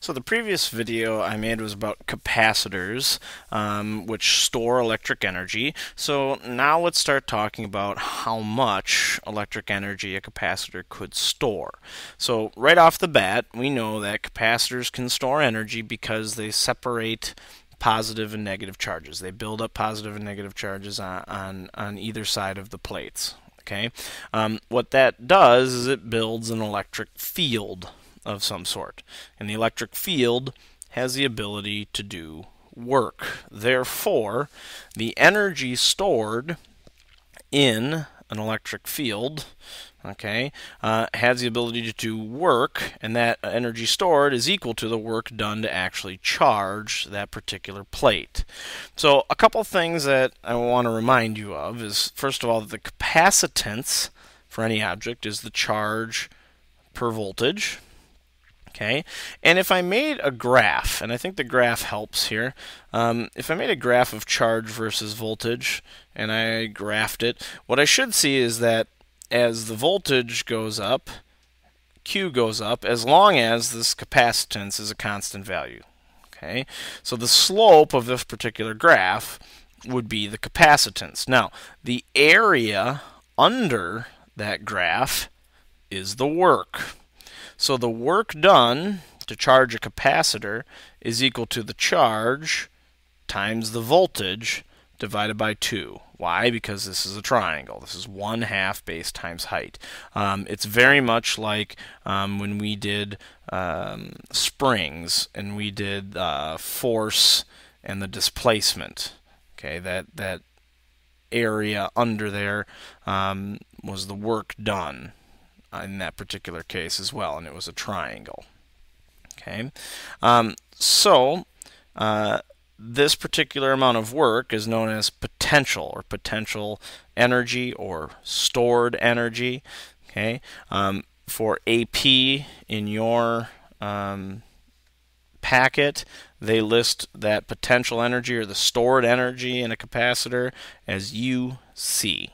So the previous video I made was about capacitors, which store electric energy. So now let's start talking about how much electric energy a capacitor could store. So right off the bat, we know that capacitors can store energy because they separate positive and negative charges. They build up positive and negative charges on either side of the plates. Okay, what that does is it builds an electric field of some sort. And the electric field has the ability to do work. Therefore, the energy stored in an electric field, has the ability to do work, and that energy stored is equal to the work done to actually charge that particular plate. So a couple things that I want to remind you of is, first of all, that the capacitance for any object is the charge per voltage. Okay, and if I made a graph, and I think the graph helps here, if I made a graph of charge versus voltage, and I graphed it, what I should see is that as the voltage goes up, Q goes up, as long as this capacitance is a constant value. Okay, so the slope of this particular graph would be the capacitance. Now, the area under that graph is the work. So the work done to charge a capacitor is equal to the charge times the voltage divided by 2. Why? Because this is a triangle. This is 1/2 base times height. It's very much like when we did springs and we did force and the displacement. Okay, that area under there was the work done in that particular case as well, and it was a triangle. Okay, this particular amount of work is known as potential, or potential energy, or stored energy. Okay, for AP in your packet, they list that potential energy, or the stored energy in a capacitor, as UC.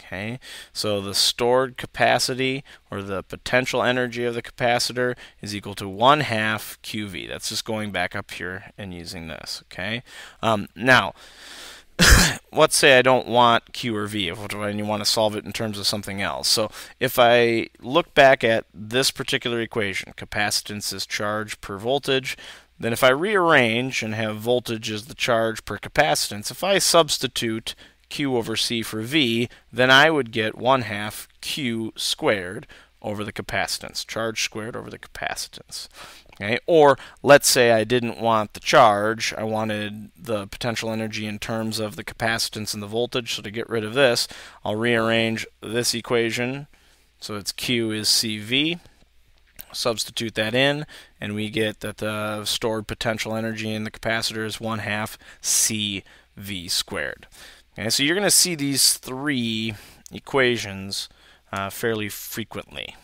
Okay, so the stored capacity, or the potential energy of the capacitor, is equal to 1/2 QV. That's just going back up here and using this. Okay, now let's say I don't want Q or V, and you want to solve it in terms of something else. So if I look back at this particular equation, capacitance is charge per voltage, then if I rearrange and have voltage as the charge per capacitance, if I substitute Q over C for V, then I would get 1/2 Q squared over the capacitance, charge squared over the capacitance. Okay? Or let's say I didn't want the charge, I wanted the potential energy in terms of the capacitance and the voltage, so to get rid of this, I'll rearrange this equation, so it's Q is CV, substitute that in, and we get that the stored potential energy in the capacitor is 1/2 CV squared. Okay, so you're going to see these three equations fairly frequently.